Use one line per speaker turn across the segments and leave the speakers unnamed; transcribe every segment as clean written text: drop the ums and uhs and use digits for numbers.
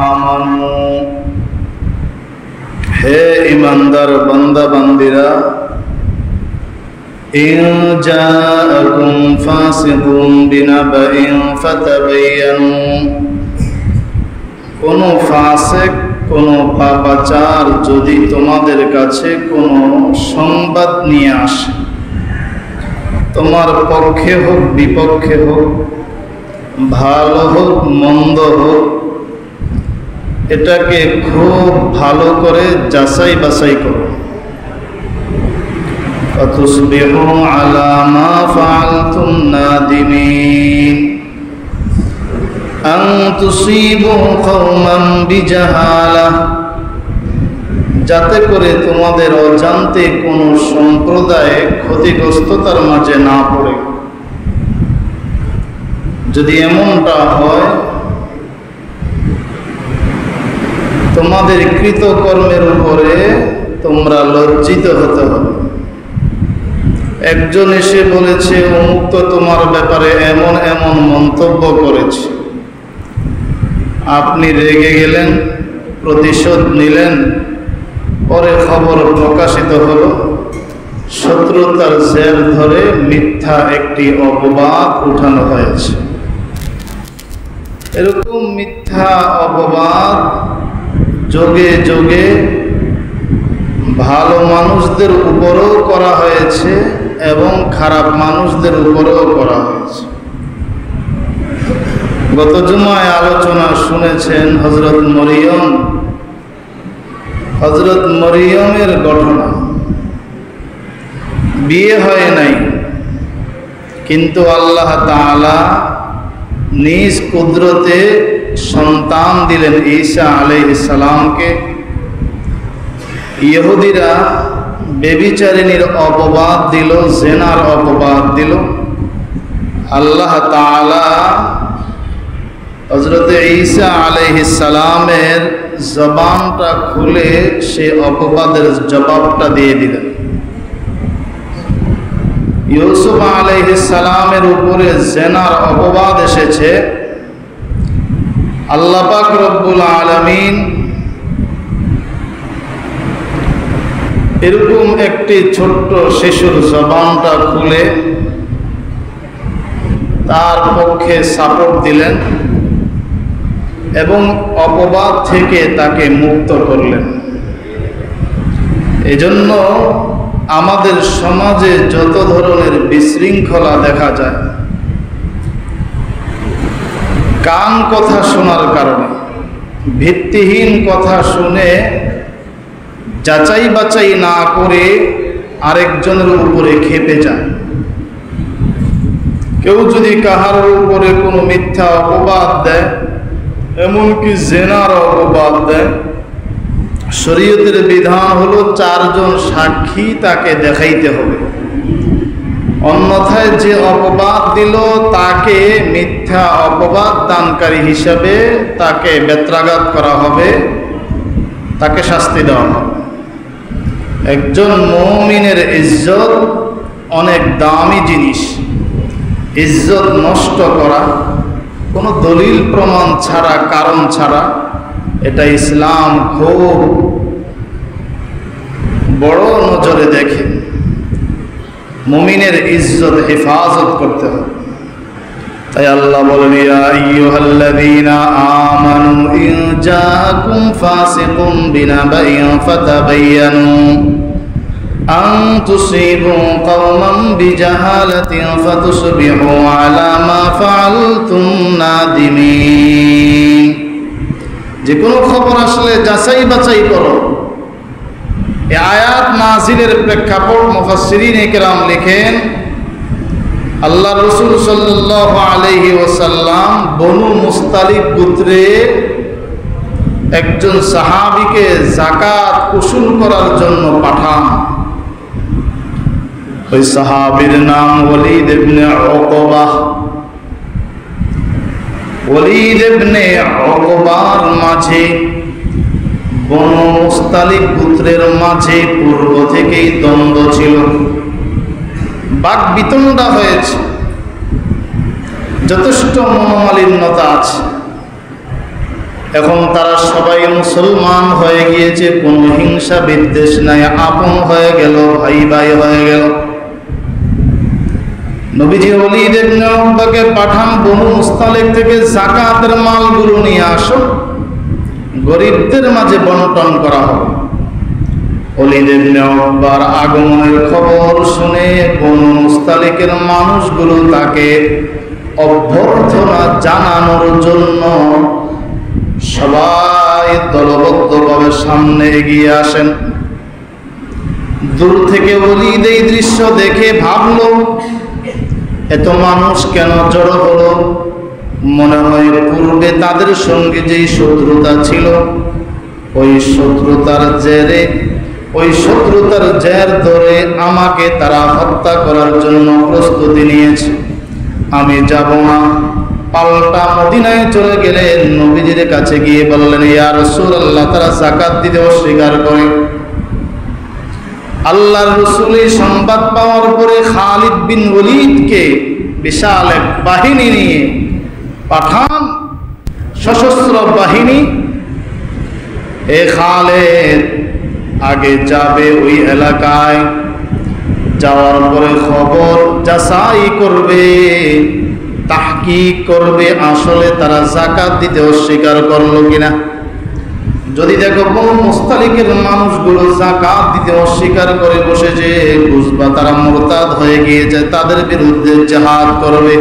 আমানু, হে ঈমানদার বান্দা বান্দিরা, ইন জাআকুম ফাসিকুম বিনাবাইন ফাতাবায়ানু, কোন ফাসিক কোন পাপাচার যদি তোমাদের কাছে কোন সংবাদ নিয়ে আসে, তোমার পক্ষে হোক বিপক্ষে হোক, ভালো হোক মন্দ হোক, এটাকে খুব ভালো করে যাচাই বাছাই করো। ফাতুসবিহু আলা মা ফাআলতুম নাদিমিন আন তুসিবু কওমান বিজাহালাহ, যাতে করে তোমাদের অজান্তে কোন সম্প্রদায় ক্ষতিগ্রস্ততার মাঝে না পড়ে। যদি এমনটা হয়, তোমাদের কৃতকর্মের উপরে তোমরা লজ্জিত হতে হবে। একজন এসে বলেছে অমুক তো তোমার ব্যাপারে এমন এমন মন্তব্য করেছে, আপনি রেগে গেলেন, প্রতিশোধ নিলেন, পরে খবর প্রকাশিত হলো, শত্রুতার জের ধরে মিথ্যা একটি অপবাদ উঠানো হয়েছে। এরকম মিথ্যা অপবাদ যোগে যোগে ভালো মানুষদের উপরেও করা হয়েছে এবং খারাপ মানুষদের উপরেও করা হয়েছে। গত জুমায় আলোচনা শুনেছেন হযরত মরিয়মের ঘটনা। বিয়ে হয় নাই, কিন্তু আল্লাহ তাআলা নিজ কুদরতে সন্তান দিলেন ঈসা আলাইহিস সালামকে। ইহুদিরা ব্যভিচারিণীর অপবাদ দিল, জেনার অপবাদ দিল। আল্লাহ তাআলা হযরত ঈসা আলাইহিস সালামের জবানটা খুলে সে অপবাদের জবাবটা দিয়ে দিলেন। ইউসুফ আলাইহিস সালামের উপরে জেনার অপবাদ এসেছে, আল্লাহ পাক রব্বুল আলামিন এরকম একটি ছোট্ট শিশুর জবানটা খুলে তার পক্ষে সাপোর্ট দিলেন এবং অপবাদ থেকে তাকে মুক্ত করলেন। এজন্য আমাদের সমাজে যত ধরনের বিশৃঙ্খলা দেখা যায়, কান কথা শোনার কারণে, ভিত্তিহীন কথা শুনে যাচাই বাছাই না করে আরেকজনের উপরে ক্ষেপে যায়। কেউ যদি কাহার উপরে কোনো মিথ্যা অপবাদ দেয়, এমনকি জেনার অপবাদ দেয়, শরীয়তের বিধান হলো 4 জন সাক্ষী তাকে দেখাইতে হবে। অন্যথায় যে অপবাদ দিল তাকে মিথ্যা অপবাদ দানকারী হিসাবে তাকে বেত্রাঘাত করা হবে, তাকে শাস্তি দেওয়া হবে। একজন মুমিনের ইজ্জত অনেক দামি জিনিস। ইজ্জত নষ্ট করা কোনো দলিল প্রমাণ ছাড়া, কারণ ছাড়া, এটা ইসলাম খুব বড় নজরে দেখে। মুমিনের ইজ্জত হেফাজত করতে হবে। তাই আল্লাহ বলেন, ইয়া আইয়ুহাল্লাযীনা আমানু ইন জাআকুম ফাসিকুম বিনাবাইন ফাতাবায়ানু আন তুসিবু কওমান বিজাহালাতিন ফাতুসবিহু আলা মা ফাআলতুম নাদিমিন। যে কোনো খবর আসলে যাচাই বাছাই করো। এই আয়াত নাযিলের প্রেক্ষাপট মুফাসসিরিনে কেরাম লিখেন, আল্লাহ রাসূল সাল্লাল্লাহু আলাইহি ওয়াসাল্লাম বনু মুস্তালিক গোত্রে একজন সাহাবীকে যাকাত উসুল করার জন্য পাঠান। ওই সাহাবীর নাম ওলীদ ইবনে উকবাহ। ওলীদ ইবনে উকবার মাঝে বনু মুস্তালিক গোত্রের মাঝে পূর্ব থেকেই দ্বন্দ্ব ছিল, বাক বিতণ্ডা হয়েছে, যথেষ্ট মনোমালিন্যতা আছে। এখন তারা সবাই মুসলমান হয়ে গিয়েছে, কোনো হিংসা বিদ্বেষ নাই, আপন হয়ে গেল, ভাই ভাই হয়ে গেল। নবীজি ওলীদ ইবনে উকবাকে পাঠান, বনু মুস্তালিক থেকে যাকাতের মালগুলো নিয়ে আসো, গরিবদের মাঝে বন্টন করা হবে। ওলীদ ইবনে উকবার আগমনের খবর শুনে বনু মুস্তালিকের মানুষগুলো তাকে অভ্যর্থনা জানানোর জন্য সবাই দলবদ্ধভাবে সামনে এগিয়ে আসেন। দূর থেকে ওলীদ এই দৃশ্য দেখে ভাবলো, এত মানুষ কেন জড়ো হলো? মনে হয় পূর্বে তাদের সঙ্গে যেই শত্রুতা ছিল, ওই শত্রুতার জের ধরে আমাকে তারা হত্যা করার জন্য প্রস্তুতি নিয়েছে। আমি যাব না। পাল্টা মদিনায় চলে গেলেন, নবীজির কাছে গিয়ে বললেন, ইয়া রাসূলুল্লাহ, তারা যাকাত দিতে অস্বীকার করে। আল্লাহর রাসূল সংবাদ পাওয়ার পরে খালিদ বিন ওলীদকে বিশাল এক বাহিনী নিয়ে পাঠান, সশস্ত্র বাহিনী। এ খালিদ আগে যাবে ওই এলাকায়, যাওয়ার পরে খবর যাচাই করবে, তাহকিক করবে আসলে তারা যাকাত দিতে অস্বীকার করলো কিনা। যদি দেখো বনু মুস্তালিকের মানুষগুলো যাকাত দিতে অস্বীকার করে বসেছে, বুঝবা তারা মুরতাদ হয়ে গিয়েছে, তাদের বিরুদ্ধে জিহাদ করবে,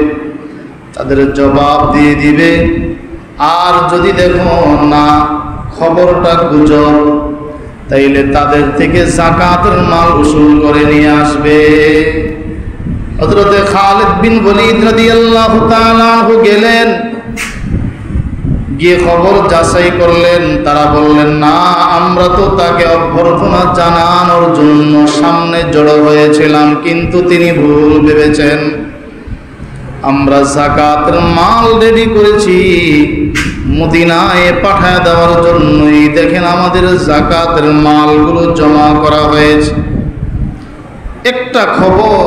তাদের জবাব দিয়ে দিবে। আর যদি দেখো না খবরটা গুজব, তাইলে তাদের থেকে যাকাতের মাল উসুল করে নিয়ে আসবে। হযরতে খালিদ বিন ওলীদ রাদিয়াল্লাহু তাআলা আনহু গেলেন, গিয়ে খবর যাচাই করলেন। তারা বললেন, না, আমরা তো তাকে অভ্যর্থনা জানানোর জন্য সামনে জড়ো হয়েছিলাম, কিন্তু তিনি ভুল ভেবেছেন। আমরা যাকাতের মাল রেডি করেছি মদিনায় পাঠায় দেওয়ার জন্যই। দেখেন আমাদের যাকাতের মালগুলো জমা করা হয়েছে। একটা খবর,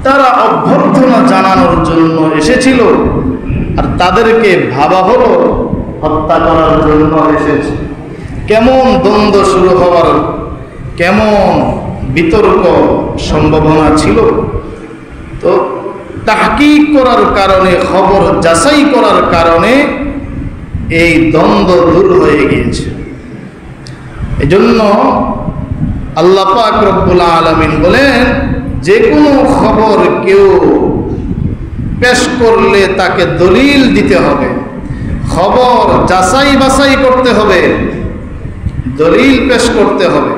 তারা অভ্যর্থনা জানানোর জন্য এসেছিল, আর তাদেরকে ভাবা হলো হত্যা করার জন্য এসেছে। কেমন দ্বন্দ্ব শুরু হওয়ার, কেমন বিতর্ক সম্ভাবনা ছিল। তো তাহকিক করার কারণে, খবর যাচাই করার কারণে এই দ্বন্দ্ব দূর হয়ে গিয়েছে। এজন্য আল্লাহ পাক রব্বুল আলামিন বলেন, যে কোনো খবর কেউ পেশ করলে তাকে দলিল দিতে হবে, খবর যাচাই বাছাই করতে হবে, দলিল পেশ করতে হবে।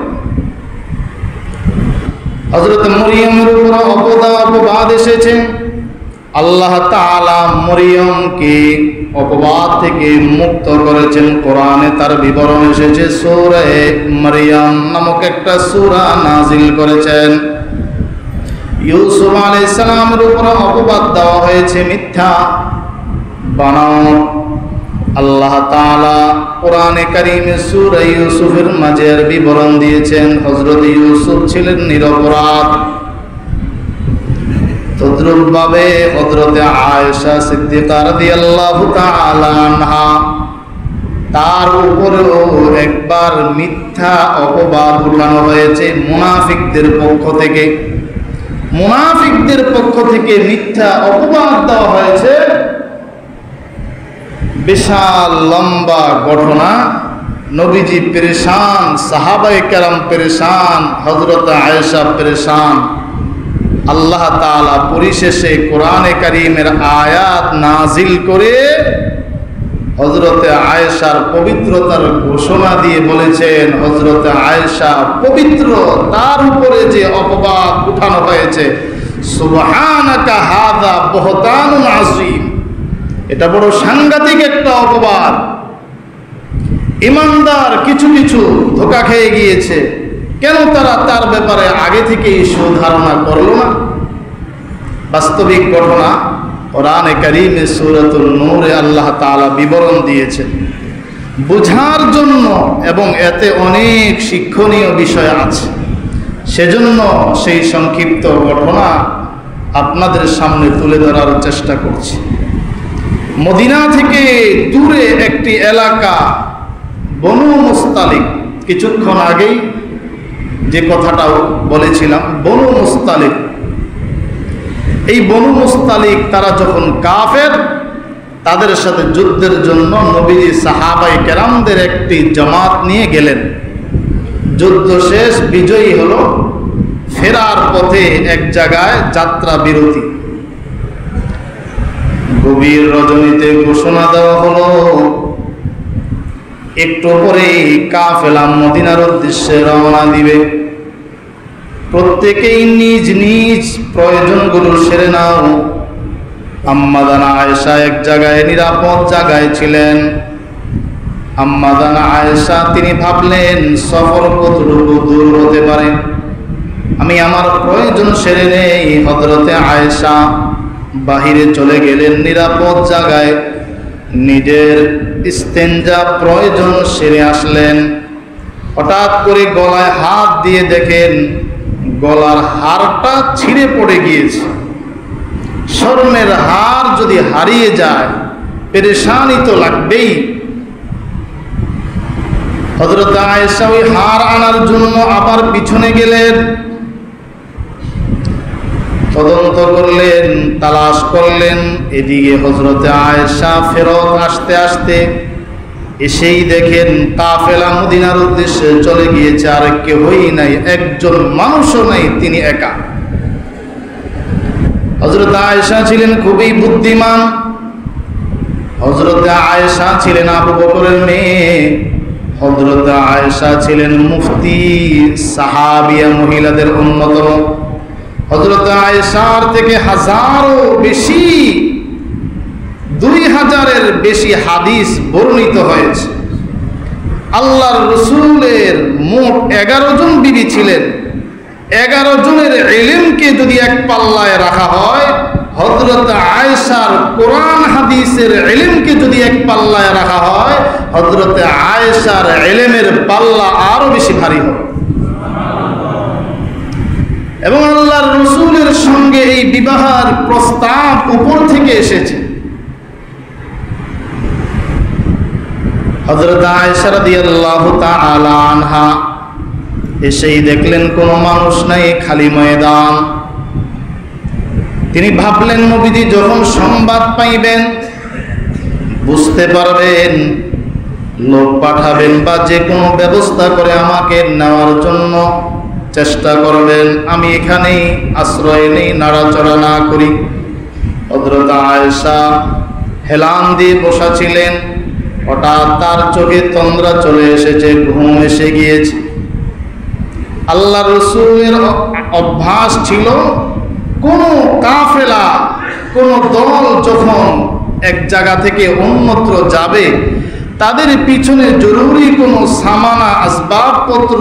হযরত মরিয়মের উপর অপবাদ এসেছে। আল্লাহ তাআলা মরিয়মকে অপবাদ থেকে মুক্ত করেছেন। কোরআনে তার বিবরণ এসেছে, সূরা মরিয়ম নামক একটা সূরা নাজিল করেছেন। ইউসুফ আলাইহিস সালামের উপর অপবাদ দেওয়া হয়েছে, মিথ্যা বানানো। আল্লাহ তাআলা কোরআনে কারীমে সূরা ইউসুফের মাঝে বিবরণ দিয়েছেন, হযরত ইউসুফ ছিলেন নিরপরাধ। তদ্রূপভাবে হযরতে আয়েশা সিদ্দিকা রাদিয়াল্লাহু তাআলা আনহা, তার উপরেও একবার মিথ্যা অপবাদ উঠানো হয়েছে মুনাফিকদের পক্ষ থেকে। মুনাফিকদের পক্ষ থেকে মিথ্যা অপবাদ দেওয়া হয়েছে। বিশাল লম্বা ঘটনা। নবীজি পেরেশান, সাহাবায়ে কেরাম পেরেশান, হযরত আয়েশা পেরেশান। আল্লাহ তাআলা পরিশেষে কোরআনে কারীমের আয়াত নাজিল করে হযরতে আয়েশার পবিত্রতার ঘোষণা দিয়ে বলেছেন, হযরতে আয়েশা পবিত্র, তার উপরে যে অপবাদ উঠানো হয়েছে, সুবহানাকা হাযা বুহতানুন আযীম, এটা বড় সাংঘাতিক একটা অপবাদ। ঈমানদার কিছু কিছু ধোঁকা খেয়ে গিয়েছে, কেন তারা তার ব্যাপারে আগে থেকেই সুধারণা করল না? বাস্তবিক ঘটনা কোরআনে কারীমে সূরাতুন নূরে আল্লাহ তাআলা বিবরণ দিয়েছেন বুঝার জন্য, এবং এতে অনেক শিক্ষণীয় বিষয় আছে। সেজন্য সেই সংক্ষিপ্ত ঘটনা আপনাদের সামনে তুলে ধরার চেষ্টা করছি। মদিনা থেকে দূরে একটি এলাকা বনু মুস্তালিক, কিছুক্ষণ আগেই যে কথাটাও বলেছিলাম, বনু মুস্তালিক। এই বনু মুস্তালিক তারা যখন কাফের, তাদের সাথে যুদ্ধের জন্য নবীজি সাহাবায়ে কেরামদের একটি জামাত নিয়ে গেলেন। যুদ্ধ শেষ, বিজয়ী হলো, ফেরার পথে এক জায়গায় যাত্রা বিরতি। গভীর রজনীতে ঘোষণা দেওয়া হলো একটু পরেই কাফেলা মদিনার উদ্দেশ্যে রওনা দিবে। প্রত্যেকেই নিজ নিজ প্রয়োজনগুলো সেরে নাও। আম্মা জানা আয়েশা এক জায়গায় নিরাপদ জায়গায় ছিলেন। আম্মা জানা আয়েশা তিনি ভাবলেন সফর কতটুকু দূর হতে পারে, আমি আমার প্রয়োজন সেরে নেই। হযরতে আয়েশা বাহিরে চলে গেলেন নিরাপদ জায়গায়, নিজের ইস্তেঞ্জা প্রয়োজন সেরে আসলেন। হঠাৎ করে গলায় হাত দিয়ে দেখেন গলার হারটা ছিঁড়ে পড়ে গিয়েছে। স্বর্ণের হার যদি হারিয়ে যায় পেরেশানি তো লাগবেই। হযরত আয়েশা ওই হার আনার জন্য আবার পিছনে গেলেন, তদন্ত করলেন, তালাশ করলেন। এদিকে হযরতে আয়েশা ফেরত আসতে আসতে এসেই দেখেন কাফেলা মদিনার উদ্দেশ্যে চলে গিয়েছে, আর কেউই নাই, একজন মানুষও নাই, তিনি একা। হযরত আয়েশা ছিলেন খুবই বুদ্ধিমান। হযরত আয়েশা ছিলেন আবু বকরের মেয়ে। হযরত আয়েশা ছিলেন মুফতি সাহাবিয়া মহিলাদের অন্যতম। হযরত আয়েশার থেকে হাজারো বেশি, 2000-এর বেশি হাদিস বর্ণিত হয়েছে। আল্লাহর রাসূলের মোট 11 জন বিবি ছিলেন। 11 জনের ইলমকে যদি এক পাল্লায় রাখা হয়, হযরত আয়েশার কোরআন হাদিসের ইলমকে যদি এক পাল্লায় রাখা হয়, হযরত আয়েশার ইলমের পাল্লা আরো বেশি ভারী হবে। এবং আল্লাহর রাসূলের সঙ্গে এই বিবাহের প্রস্তাব উপর থেকে এসেছে। হযরত আয়েশা রাদিয়াল্লাহু তাআলা আনহা এসেই দেখলেন কোনো মানুষ নাই, খালি ময়দান। তিনি ভাবলেন নবীজি যখন সংবাদ পাইবেন, বুঝতে পারবেন, লোক পাঠাবেন বা যে কোনো ব্যবস্থা করে আমাকে নেওয়ার জন্য চেষ্টা করবেন, আমি এখানেই আশ্রয় নেই, নাড়াচড়া না করি। হযরত আয়েশা হেলান দিয়ে বসা ছিলেন। হঠাৎ তার চোখে তন্দ্রা চলে এসেছে, ঘুম এসে গিয়েছে। আল্লাহ রাসূলের অভ্যাস ছিল কোন কাফেলা, কোন দল যখন এক জায়গা থেকে অন্যত্র যাবে, তাদের পিছনে জরুরি কোনো সামানা আসবাবপত্র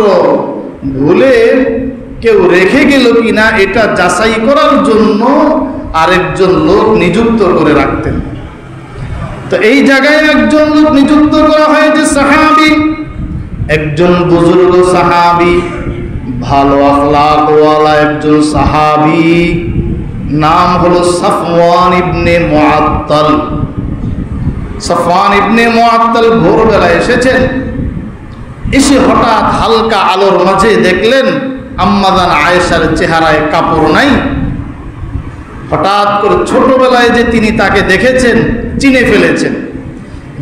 ভুলে কেউ রেখে গেল কিনা এটা যাচাই করার জন্য আরেকজন লোক নিযুক্ত করে রাখতেন। তো এই জায়গায় একজন লোক নিযুক্ত করা হয়েছে, সাহাবী, একজন বুজুর্গ সাহাবী, ভালো আখলাকওয়ালা একজন সাহাবী, নাম হলো সাফওয়ান ইবনে মুআত্তাল। সাফওয়ান ইবনে মুআত্তাল ভোরবেলায় এসেছেন। এসে হঠাৎ হালকা আলোর মাঝে দেখলেন আম্মা জান আয়েশার চেহারায় কাপড় নাই। হঠাৎ করে ছোটবেলায় যে তিনি তাকে দেখেছেন, চিনে ফেলেছেন।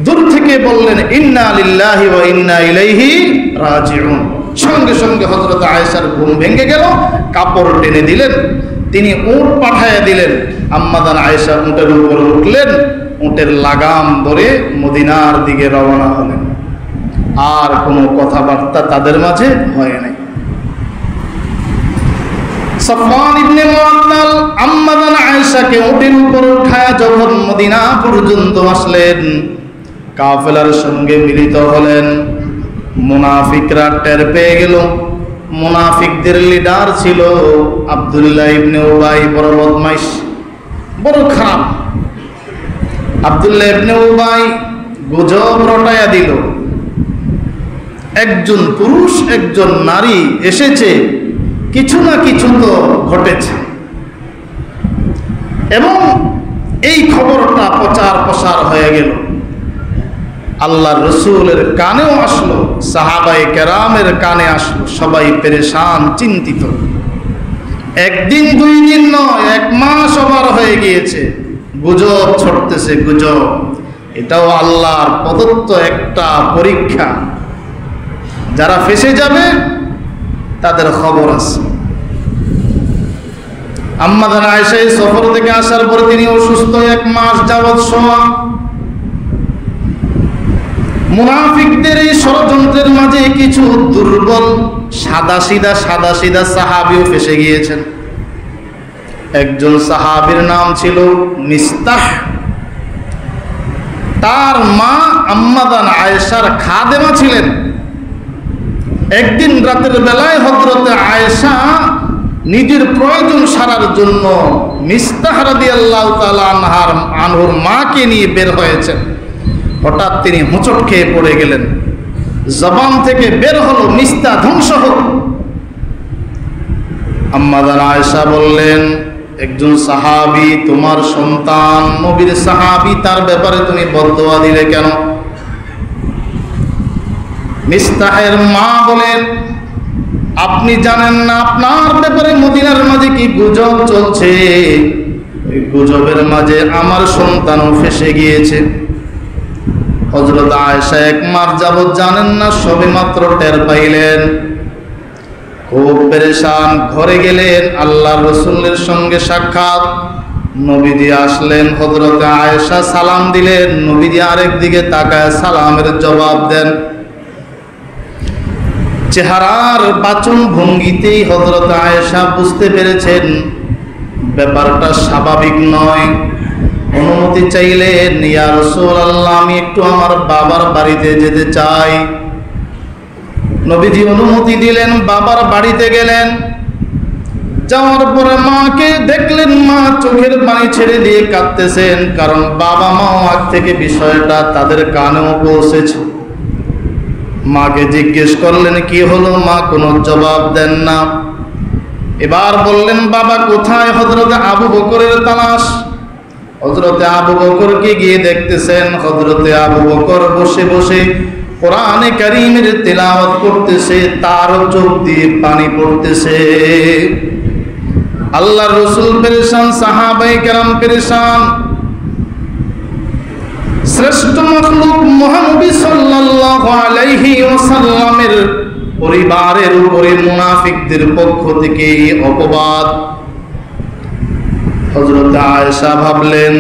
দূর থেকে বললেন ইন্না লিল্লাহি ওয়া ইন্না ইলাইহি রাজিউন। সঙ্গে সঙ্গে হযরত আয়েশার ঘুম ভেঙে গেল, কাপড় টেনে দিলেন, তিনি উট পাঠায়া দিলেন। আম্মা জান আয়েশা উটের উপরে উঠলেন, উটের লাগাম ধরে মদিনার দিকে রওনা হলেন। আর কোনো কথাবার্তা তাদের মাঝে হয় নাই। সাফওয়ান ইবনে মুআত্তাল আম্মা জান আয়েশাকে উটের উপর উঠায়া যখন মদিনা পর্যন্ত আসলেন, কাফেলার সঙ্গে মিলিত হলেন। মুনাফিকরা টের পেয়ে গেল। মুনাফিকদের লিডার ছিল আব্দুল্লাহ ইবনে উবাই, বড় বদমাইশ, বড় খারাপ। আব্দুল্লাহ ইবনে উবাই গুজব রটায়া দিল, একজন পুরুষ একজন নারী এসেছে, কিছু না কিছু তো ঘটেছে। এবং এই খবরটা প্রচার প্রসার হয়ে গেল। আল্লাহর রসুলের কানেও আসলো, সাহাবায়ে কেরামের কানে আসলো, সবাই পেরেশান, চিন্তিত। একদিন দুই দিন নয়, 1 মাস ওভার হয়ে গিয়েছে, গুজব ছড়তেছে, গুজব। এটাও আল্লাহর প্রদত্ত একটা পরীক্ষা। যারা ফেঁসে যাবে তাদের খবর আছে। আম্মা জান আয়েশা এই সফর থেকে আসার পরে তিনি অসুস্থ, 1 মাস যাবৎ শোয়া। মুনাফিকদের এই ষড়যন্ত্রের মাঝে কিছু দুর্বল সাদা সিধা সাহাবীও ফেসে গিয়েছেন। একজন সাহাবীর নাম ছিল মিস্তাহ। তার মা আম্মা জান আয়েশার খাদেমা ছিলেন। একদিন রাতের বেলায় হযরতে আয়েশা নিজের প্রয়োজন সারার জন্য মিস্তাহ রাদিয়াল্লাহু তাআলা আনহুর মাকে নিয়ে বের হয়েছেন। হঠাৎ তিনি হোঁচট খেয়ে পড়ে গেলেন। জবান থেকে বের হলো, মিস্তাহ ধ্বংস হোক। আম্মা জান আয়েশা বললেন, একজন সাহাবী, তোমার সন্তান নবীর সাহাবী, তার ব্যাপারে তুমি বদদোয়া দিলে কেন? মিস্তাহের মা বলেন, আপনি জানেন না আপনার ব্যাপারে মদিনার মাঝে কি গুজব চলছে? এই গুজবের মাঝে আমার সন্তানও ফেসে গিয়েছে। হযরত আয়েশা 1 মাস যাবৎ জানেন না, সবেমাত্র টের পাইলেন। খুব পেরেশান, ঘরে গেলেন, আল্লাহর রাসূলের সঙ্গে সাক্ষাৎ। নবীজি আসলেন, হযরত আয়েশা সালাম দিলেন। নবীজি আরেক দিকে তাকায় সালামের জবাব দেন। চেহারার বাচন ভঙ্গিতেই হযরত আয়েশা বুঝতে পেরেছেন ব্যাপারটা স্বাভাবিক নয়। অনুমতি চাইলেন, ইয়া রাসূলুল্লাহ, আমি একটু আমার বাবার বাড়িতে যেতে চাই। নবীজি অনুমতি দিলেন, বাবার বাড়িতে গেলেন। যাওয়ার পরে মাকে দেখলেন, মা চোখের পানি ছেড়ে দিয়ে কাঁদতেছেন, কারণ বাবা মাও আগ থেকে বিষয়টা তাদের কানেও পৌঁছেছে। মাকে জিজ্ঞেস করলেন, কি হলো? মা কোনো জবাব দেন না। এবার বললেন, বাবা কোথায়? হযরতে আবু বকরের তালাশ। হযরতে আবু বকরকে গিয়ে দেখতেছেন, হযরতে আবু বকর বসে বসে কোরআনে কারীমের তেলাওয়াত করতেছে, তার চোখ দিয়ে পানি পড়তেছে। আল্লাহর রাসূল পেরেশান, সাহাবায়ে কেরাম পেরেশান। শ্রেষ্ঠ মাখলুক মুহাম্মদ সাল্লাল্লাহু আলাইহি ওয়াসাল্লামের পরিবারের উপরে মুনাফিকদের পক্ষ থেকে অপবাদ। হযরত আয়েশা ভাবলেন,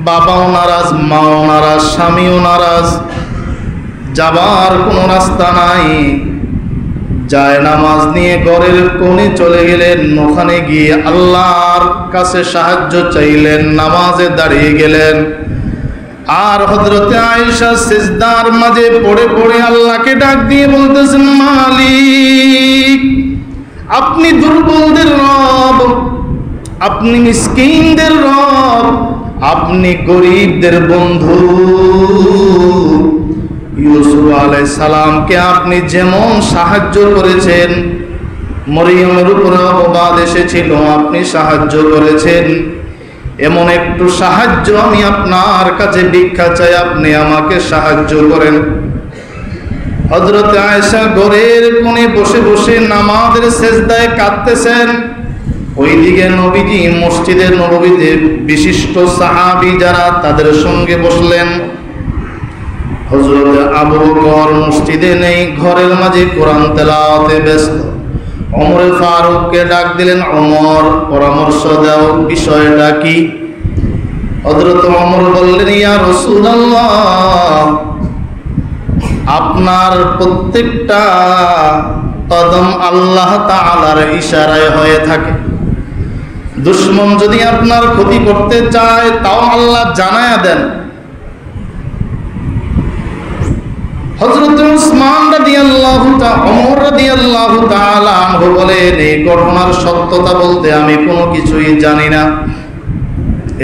বাবাও নারাজ, মাও নারাজ, স্বামীও নারাজ, যাবার কোনো রাস্তা নাই। যায় নামাজ নিয়ে ঘরের কোণে চলে গেলেন। ওখানে গিয়ে আল্লাহর কাছে সাহায্য চাইলেন, নামাজে দাঁড়িয়ে গেলেন। আর হযরতে আয়েশা সিজদার মাঝে পড়ে পড়ে আল্লাহকে ডাক দিয়ে বলতেছেন, মালিক, আপনি দুর্বলদের রব, আপনি মিসকিনদের রব, আপনি গরিবদের বন্ধু। ইউসুফ আলাইহিস সালামকে আপনি যেমন সাহায্য করেছেন, মরিয়মের উপরে অপবাদ এসেছিল, আপনি সাহায্য করেছেন। এমন একটু সাহায্য আমি আপনার কাছে ভিক্ষা চাই, আপনি আমাকে সাহায্য করেন। হযরত আয়েশা ঘরের কোণে বসে বসে নামাজের সেজদায় কাঁদতেছেন। ওইদিকে নবীজি মসজিদের নববীতে বিশিষ্ট সাহাবী যারা, তাদের সঙ্গে বসলেন। হযরত আবু বকর মসজিদে নেই, ঘরের মাঝে কোরআন তেলাওয়াতে ব্যস্ত। ওমর ফারুককে ডাক দিলেন, ওমর, পরামর্শ দাও, বিষয়টা কি? হযরত ওমর বললেন, ইয়া রাসূলুল্লাহ, আপনার প্রত্যেকটা কদম আল্লাহ তাআলার ইশারায় হয়ে থাকে। দুশমন যদি আপনার ক্ষতি করতে চায়, তাও আল্লাহ জানায়া দেন। হযরত উসমান রাদিয়াল্লাহু তাআলা, ওমর রাদিয়াল্লাহু তাআলা আনহু বলেন, এই ঘটনার সত্যতা বলতে আমি কোনো কিছুই জানি না,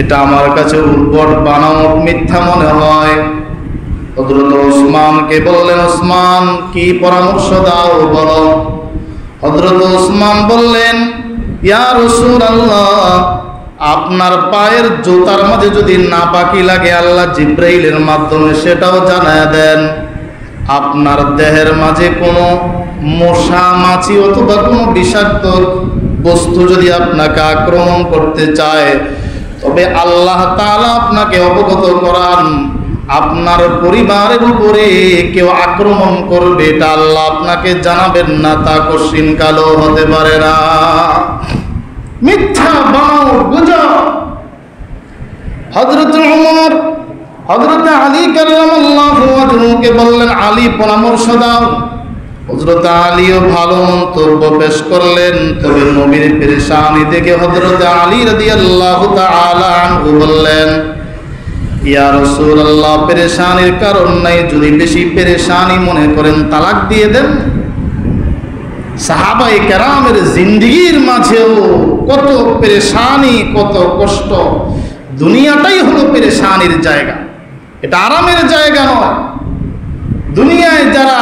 এটা আমার কাছে উদ্ভট বানানো মিথ্যা মনে হয়। হযরত উসমানকে বললেন, উসমান, কি পরামর্শ দাও বলো। হযরত উসমান বললেন, ইয়া রাসূলুল্লাহ, আপনার পায়ের জুতার মাঝে যদি নাপাকি লাগে আল্লাহ জিব্রাইলের মাধ্যমে সেটাও জানায় দেন। আপনার দেহের মাঝে কোনো মশা মাছি অথবা কোনো বিষাক্ত বস্তু যদি আপনাকে আক্রমণ করতে চায়, তবে আল্লাহ তাআলা আপনাকে অবগত করান আপনার পরিবারের উপরে কেউ আক্রমণ করবে, এটা আল্লাহ আপনাকে জানাবেন না, তা কশিন কালো হতে পারে না। মিথ্যা বানাও গুজব। হযরত ওমর হযরত আলী কারামাল্লাহু ওয়াজহুকে বললেন, আলী পরামর্শ দাও। হযরত আলীও ভালো মন্তব্য পেশ করলেন, তবে নবীর পেরেশানি দেখে হযরত আলী রাদিয়াল্লাহু তাআলা আনহু বললেন, ইয়া রাসূলুল্লাহ, পেরেশানির কারণ নাই, যদি বেশি পেরেশানি মনে করেন তালাক দিয়ে দেন। সাহাবায়ে কেরামের জিন্দেগির মাঝেও কত পেরেশানি, কত কষ্ট। দুনিয়াটাই হলো পেরেশানির জায়গা, এটা আরামের জায়গা নয়। দুনিয়ায় যারা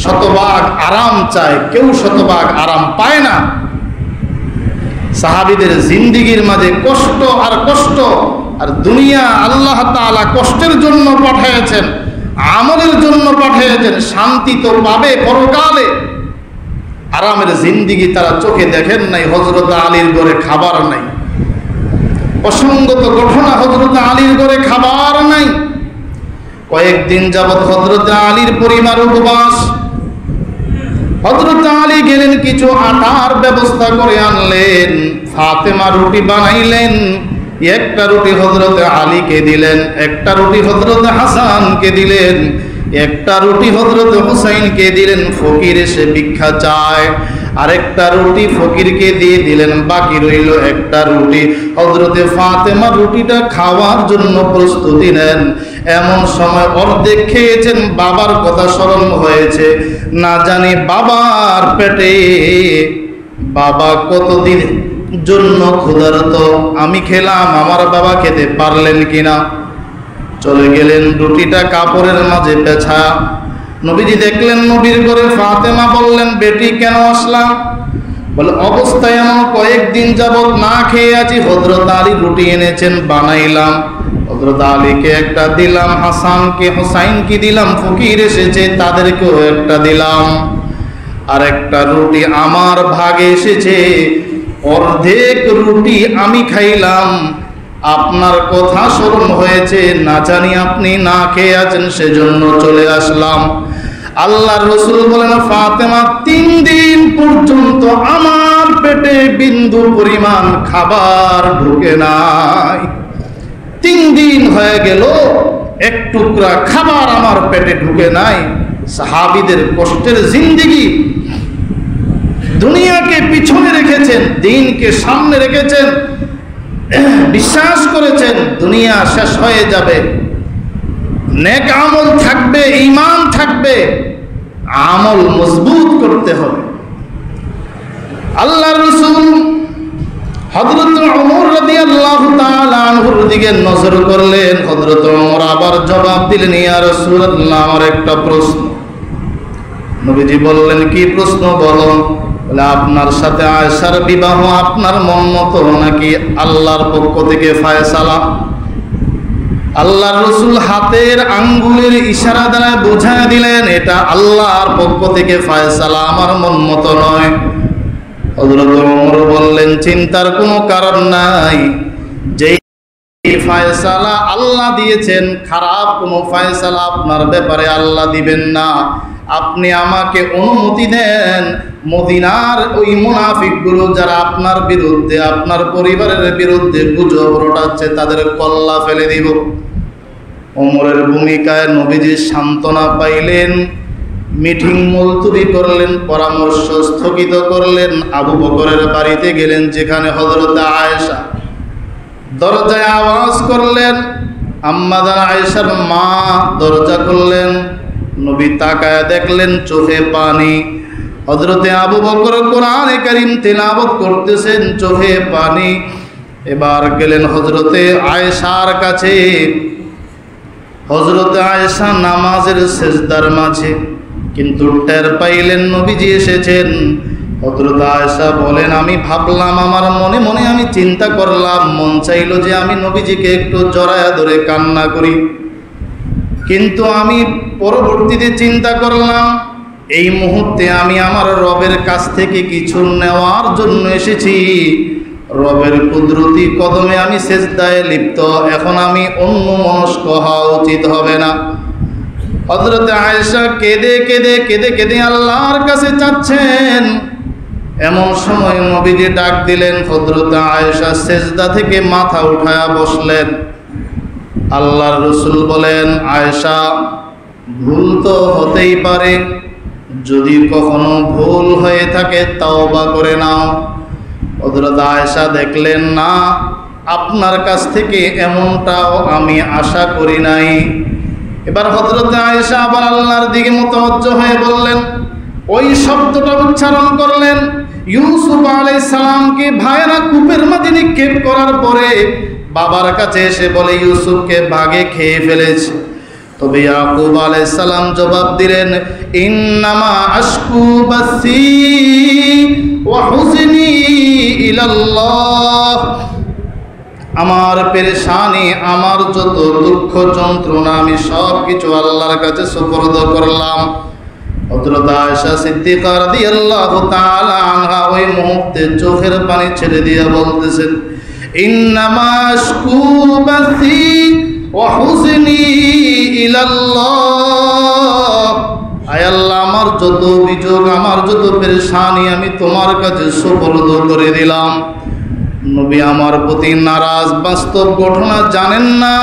শতভাগ আরাম চায়, কেউ শতভাগ আরাম পায় না। সাহাবীদের জিন্দেগির মাঝে কষ্ট আর কষ্ট। আর দুনিয়া আল্লাহ তাআলা কষ্টের জন্য পাঠিয়েছেন, আমলের জন্য পাঠিয়েছেন। শান্তি তো পাবে পরকালে। আরামের জিন্দেগি তারা চোখে দেখেন নাই। হযরত আলীর ঘরে খাবার নাই, অসঙ্গত ঘটনা। হযরত আলীর ঘরে খাবার নাই। কয়েকদিন যাবৎ হযরত আলীর পরিবার উপবাস। হযরত আলী গেলেন, কিছু আটার ব্যবস্থা করে আনলেন। ফাতেমা রুটি বানাইলেন। একটা রুটি হযরত আলীকে দিলেন, একটা রুটি হযরত হাসানকে দিলেন, একটা রুটি হযরত হুসাইনকে দিলেন। ফকির এসে ভিক্ষা চায়, আরেকটা রুটি ফকিরকে দিয়ে দিলেন। বাকি রইল একটা রুটি। হযরতে ফাতেমা রুটিটা খাওয়ার জন্য প্রস্তুতি নেন। এমন সময় অর্ধেক খেয়েছেন, বাবার কথা স্মরণ হয়েছে। না জানি বাবার পেটে বাবা কতদিন জন্য ক্ষুধার্ত, আমি খেলাম, আমার বাবা খেতে পারলেন কিনা। চলে গেলেন, রুটিটা কাপড়ের মাঝে পেঁচা। নবীজি দেখলেন নবীর ঘরে। ফাতেমা বললেন, বেটি কেন আসলাম? বলে, অবস্থায় এমন কয়েকদিন যাবৎ না খেয়ে আছি। হযরত আলী রুটি এনেছেন, বানাইলাম। হযরত আলীকে একটা দিলাম, হাসানকে হুসাইনকে দিলাম, ফকির এসেছে তাদেরকেও একটা দিলাম। আর একটা রুটি আমার ভাগে এসেছে, অর্ধেক রুটি আমি খাইলাম। আপনার কথা স্মরণ হয়েছে, না জানি আপনি না খেয়ে আছেন, সেজন্য চলে আসলাম। আল্লাহর রাসূল বলেন, ফাতেমা 3 দিন পর্যন্ত আমার পেটে বিন্দু পরিমাণ খাবার ঢুকে নাই। 3 দিন হয়ে গেল, এক টুকরা খাবার আমার পেটে ঢুকে নাই। সাহাবীদের কষ্টের জিন্দেগি। দুনিয়াকে পিছনে রেখেছেন, দিনকে সামনে রেখেছেন। বিশ্বাস করেছেন দুনিয়া শেষ হয়ে যাবে, নেক আমল থাকবে, ঈমান থাকবে, আমল মজবুত করতে হবে। আল্লাহর রাসূল হযরত ওমর রাদিয়াল্লাহু তাআলা আনহুর দিকে নজর করলেন। হযরত ওমর আবার জবাব দিলেন, ইয়া রাসূলুল্লাহ, আমার একটা প্রশ্ন। নবীজি বললেন, কি প্রশ্ন বলো? বলে, আপনার সাথে আয়েশার বিবাহ আপনার মন মতো নাকি আল্লাহর পক্ষ থেকে ফয়সালা? আল্লাহর রাসূল হাতের আঙ্গুলের ইশারা দ্বারা বোঝায় দিলেন, এটা আল্লাহর পক্ষ থেকে ফয়সালা, আমার মন মতো নয়। হযরত ওমর বললেন, চিন্তার কোনো কারণ নাই। যেই ফয়সালা আল্লাহ দিয়েছেন, খারাপ কোনো ফয়সালা আপনার ব্যাপারে আল্লাহ দিবেন না। আপনি আমাকে অনুমতি দেন, মদিনার ওই মুনাফিকগুলো যারা আপনার বিরুদ্ধে, আপনার পরিবারের বিরুদ্ধে গুজব রটাচ্ছে, তাদের কল্লা ফেলে দিব। ওমরের ভূমিকায় নবীজি সান্ত্বনা পাইলেন। মিটিং মুলতবি করলেন, পরামর্শ স্থগিত করলেন। আবু বকরের বাড়িতে গেলেন, যেখানে হযরত আয়েশা। দরজায় আওয়াজ করলেন, আম্মা জান আয়েশার মা দরজা খুললেন। নবী তাকায় দেখলেন চোখে পানি। হযরতে আবু বকর কোরআনে কারীম তেলাওয়াত করতেছেন, চোখে পানি। এবার গেলেন হযরতে আয়েশার কাছে। হযরতে আয়েশা নামাজের সেজদার মাঝে, কিন্তু টের পাইলেন নবীজি এসেছেন। হযরত আয়েশা বলেন, আমি ভাবলাম, আমার মনে মনে আমি চিন্তা করলাম, মন চাইলো যে আমি নবীজিকে একটু জড়ায়া ধরে কান্না করি। কিন্তু আমি পরবর্তীতে চিন্তা করলাম, এই মুহূর্তে আমি আমার রবের কাছ থেকে কিছু নেওয়ার জন্য এসেছি। রবের কুদরতি কদমে আমি সেজদায় লিপ্ত, এখন আমি অন্যমনস্ক হওয়া উচিত হবে না। হযরত আয়েশা কেঁদে কেঁদে কেঁদে কেঁদে আল্লাহর কাছে চাচ্ছেন। এমন সময় নবীজি ডাক দিলেন। হযরত আয়েশা সেজদা থেকে মাথা উঠায়া বসলেন। আল্লাহর রাসূল বলেন, আয়েশা, ভুল তো হতেই পারে, যদি কখনো ভুল হয়ে থাকে তওবা করে নাও। হযরত আয়েশা দেখলেন, না, আপনার কাছ থেকে এমনটাও আমি আশা করি নাই। এবার হযরত আয়েশা আবার আল্লাহর দিকে মুতাওয়াজ্জহ হয়ে বললেন, ওই শব্দটা উচ্চারণ করলেন। ইউসুফ আলাইহিস সালামকে ভাইয়েরা কূপের মাঝে নিক্ষেপ করার পরে বাবার কাছে এসে বলে, ইউসুফকে বাঘে খেয়ে ফেলেছে। তবে ইয়াকুব আলাইহিস সালাম জবাব দিলেন, ইন্নামা আশকু বাসি ওয়া হুজনি ইলাল্লাহ। আমার পেরেশানি, আমার যত দুঃখ যন্ত্রণা, আমি সব কিছু আল্লাহর কাছে সুপর্দ করলাম। হযরত আয়েশা সিদ্দিকা রাদিয়াল্লাহু তাআলা আনহা ওই মুহূর্তে চোখের পানি ছেড়ে দিয়ে বলতেছেন, ইন্নামা আশকু বাসি ওয়া হুজনি ইলাল্লাহ। আয় আল্লাহ, আমার যত অভিযোগ, আমার যত পেরেশানি আমি তোমার কাছে সুপর্দ করে দিলাম। নবী আমার প্রতি নারাজ, বাস্তব ঘটনা জানেন না।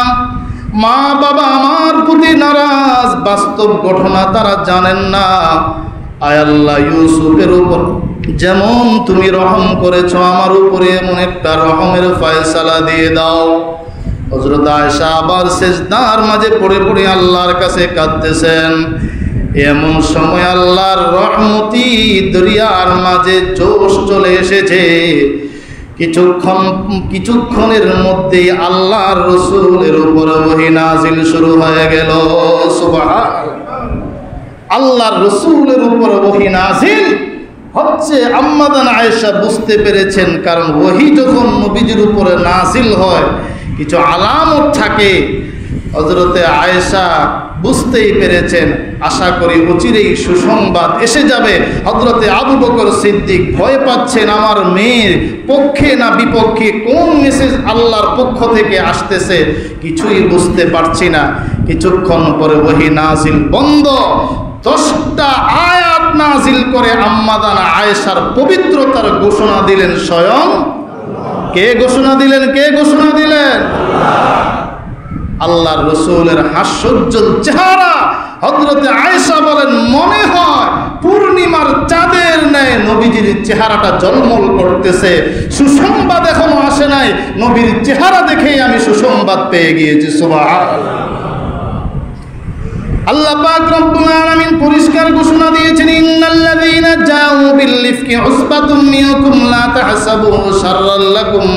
মা বাবা আমার প্রতি নারাজ, বাস্তব ঘটনা তারা জানেন না। আয় আল্লাহ, ইউসুফের উপর যেমন তুমি রহম করেছো, আমার উপরে এমন একটা রহমের ফয়সালা দিয়ে দাও। হযরত আয়েশা আবার সেজদার মাঝে পড়ে পড়ে আল্লাহর কাছে কাঁদতেছেন। এমন সময় আল্লাহর রহমতি দরিয়ার মাঝে জোশ চলে এসেছে। কিছুক্ষণের মধ্যেই আল্লাহর রাসূলের উপর ওহী নাযিল শুরু হয়ে গেল। সুবহানাল্লাহ। আল্লাহর রাসূলের উপর ওহী নাযিল হচ্ছে। আম্মাজান আয়েশা বুঝতে পেরেছেন, কারণ ওহী যখন নবীজির উপরে নাযিল হয় কিছু আলামত থাকে। হযরতে আয়েশা বুঝতেই পেরেছেন, আশা করি অচিরেই সুসংবাদ এসে যাবে। হযরতে আবু বকর সিদ্দিক ভয় পাচ্ছেন, আমার মেয়ের পক্ষে না বিপক্ষে, কোন মেসেজ আল্লাহর পক্ষ থেকে আসতেছে কিছুই বুঝতে পারছি না। কিছুক্ষণ পরে ওহী নাযিল বন্ধ। 10টা আয়াত নাযিল করে আম্মাজান আয়েশার পবিত্রতার ঘোষণা দিলেন স্বয়ং। কে ঘোষণা দিলেন? কে ঘোষণা দিলেন? আল্লাহর রাসূলের হাস্যোজ্জ্বল চেহারা। হযরতে আয়েশা বলেন, মনে হয় পূর্ণিমার চাঁদের ন্যায় নবীজির চেহারাটা ঝলমল করতেছে। সুসংবাদ এখনো আসে নাই, নবীর চেহারা দেখেই আমি সুসংবাদ পেয়ে গিয়েছি। সুবহানাল্লাহ। আল্লাহ পাক রব্বুল আলামিন পরিষ্কার ঘোষণা দিয়েছেন, ইন্নাল্লাযীনা জাউ বিল ইফকি উসবাতুম মিনকুম লা তাহসাবুহু শাররাল লাকুম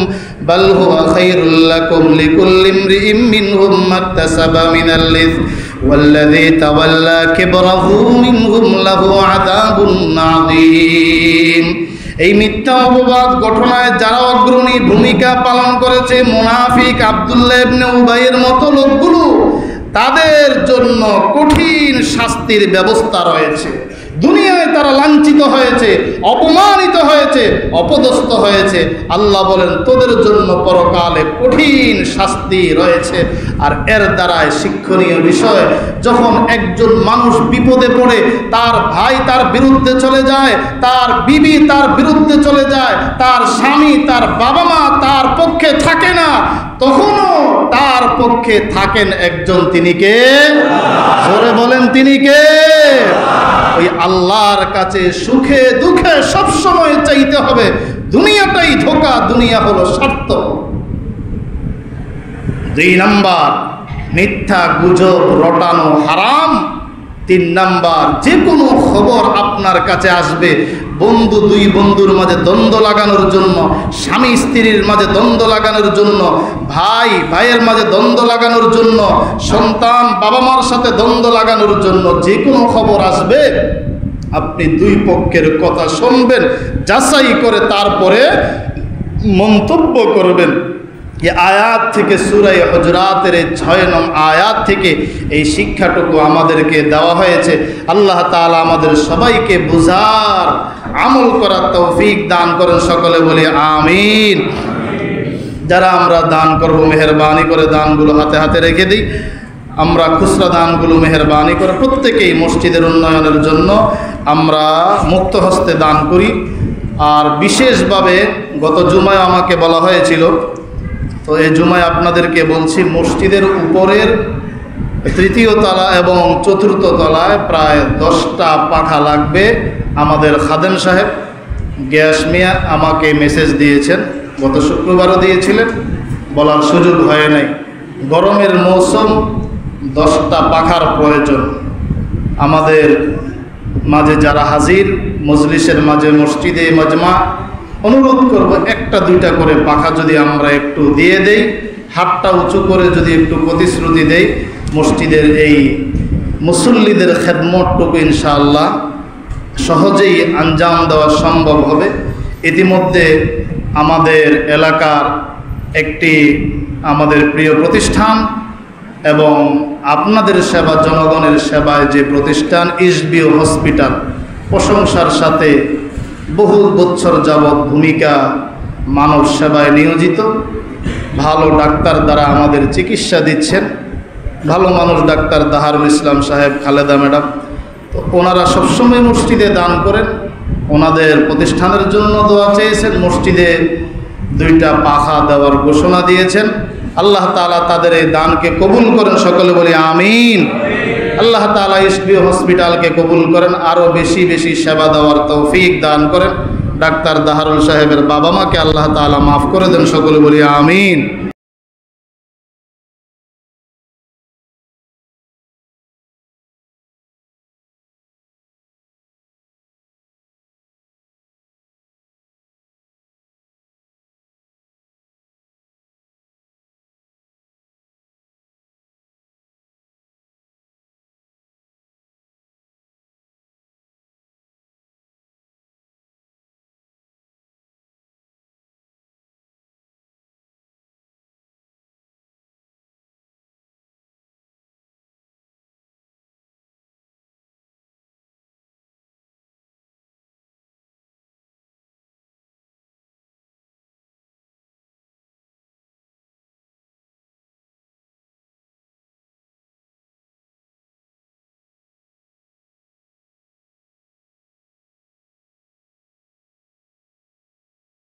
বাল হুয়া খায়রুল লাকুম লিকুল্লি ইমরিইম মিনহুম মাকতাসাবা মিনাল ইসম ওয়াল্লাযী তাওয়াল্লা কিবরাহু মিনহুম লাহু আযাবুন আযীম। এই মিথ্যা অপবাদ ঘটনায় যারা অগ্রণী ভূমিকা পালন করেছে, মুনাফিক আব্দুল্লাহ ইবনে উবাইয়ের মতো লোকগুলো, তাদের জন্য কঠিন শাস্তির ব্যবস্থা রয়েছে। দুনিয়ায় তারা লাঞ্ছিত হয়েছে, অপমানিত হয়েছে, অপদস্থ হয়েছে। আল্লাহ বলেন, তোদের জন্য পরকালে কঠিন শাস্তি রয়েছে। আর এর দ্বারাই শিক্ষণীয় বিষয়, যখন একজন মানুষ বিপদে পড়ে, তার ভাই তার বিরুদ্ধে চলে যায়, তার বিবি তার বিরুদ্ধে চলে যায়, তার স্বামী, তার বাবা মা তার পক্ষে থাকে না, তখনও তার পক্ষে থাকেন একজন, তিনি কে? জোরে বলেন, তিনি কে? ওই আল্লাহর কাছে সুখে দুঃখে সবসময় চাইতে হবে। দুনিয়াটাই ধোঁকা, দুনিয়া হলো স্বার্থ। 2 নাম্বার, মিথ্যা গুজব রটানো হারাম। 3 নাম্বার, যে কোনো খবর আপনার কাছে আসবে, বন্ধু 2 বন্ধুর মাঝে দ্বন্দ্ব লাগানোর জন্য, স্বামী স্ত্রীর মাঝে দ্বন্দ্ব লাগানোর জন্য, ভাই ভাইয়ের মাঝে দ্বন্দ্ব লাগানোর জন্য, সন্তান বাবা মার সাথে দ্বন্দ্ব লাগানোর জন্য যে কোনো খবর আসবে, আপনি দুই পক্ষের কথা শুনবেন, যাচাই করে তারপরে মন্তব্য করবেন। এই আয়াত থেকে, সূরা হুজুরাতের 6 নং আয়াত থেকে এই শিক্ষাটুকু আমাদেরকে দেওয়া হয়েছে। আল্লাহ তাআলা আমাদের সবাইকে বুঝার, আমল করার তৌফিক দান করেন। সকলে বলি আমিন। যারা আমরা দান করব, মেহেরবানি করে দানগুলো হাতে হাতে রেখে দিই। আমরা খুচরা দানগুলো মেহেরবানি করে প্রত্যেকেই মসজিদের উন্নয়নের জন্য আমরা মুক্ত হস্তে দান করি। আর বিশেষভাবে গত জুমায় আমাকে বলা হয়েছিল, তো এই জুমায় আপনাদেরকে বলছি, মসজিদের উপরের 3য় তলা এবং 4র্থ তলায় প্রায় 10টা পাখা লাগবে। আমাদের খাদেম সাহেব গ্যাস মিয়া আমাকে মেসেজ দিয়েছেন, গত শুক্রবারও দিয়েছিলেন, বলার সুযোগ হয় নাই। গরমের মৌসুম, 10টা পাখার প্রয়োজন। আমাদের মাঝে যারা হাজির, মজলিসের মাঝে, মসজিদে মজমা, অনুরোধ করব 1টা 2টা করে পাখা যদি আমরা একটু দিয়ে দেই, হাতটা উঁচু করে যদি একটু প্রতিশ্রুতি দেই, মসজিদের এই মুসল্লিদের খেদমতটুকু ইনশাআল্লাহ সহজেই আঞ্জাম দেওয়া সম্ভব হবে। ইতিমধ্যে আমাদের এলাকার একটি আমাদের প্রিয় প্রতিষ্ঠান এবং আপনাদের সেবা, জনগণের সেবায় যে প্রতিষ্ঠান ইসবিও হসপিটাল, প্রশংসার সাথে বহু বছর যাবৎ ভূমিকা মানব সেবায় নিয়োজিত, ভালো ডাক্তার দ্বারা আমাদের চিকিৎসা দিচ্ছেন। ভালো মানুষ ডাক্তার দাহারুল ইসলাম সাহেব, খালেদা ম্যাডাম, তো ওনারা সবসময় মসজিদে দান করেন। ওনাদের প্রতিষ্ঠানের জন্য দোয়া চেয়েছেন, মসজিদে 2টা পাখা দেওয়ার ঘোষণা দিয়েছেন। আল্লাহ তাআলা তাদের এই দানকে কবুল করেন। সকলে বলি আমিন। আল্লাহ তাআলা ইসবিও হসপিটালকে কবুল করেন, আরও বেশি বেশি সেবা দেওয়ার তৌফিক দান করেন। ডাক্তার দাহারুল সাহেবের বাবা মাকে আল্লাহ তাআলা মাফ করে দেন। সকলে বলি আমিন।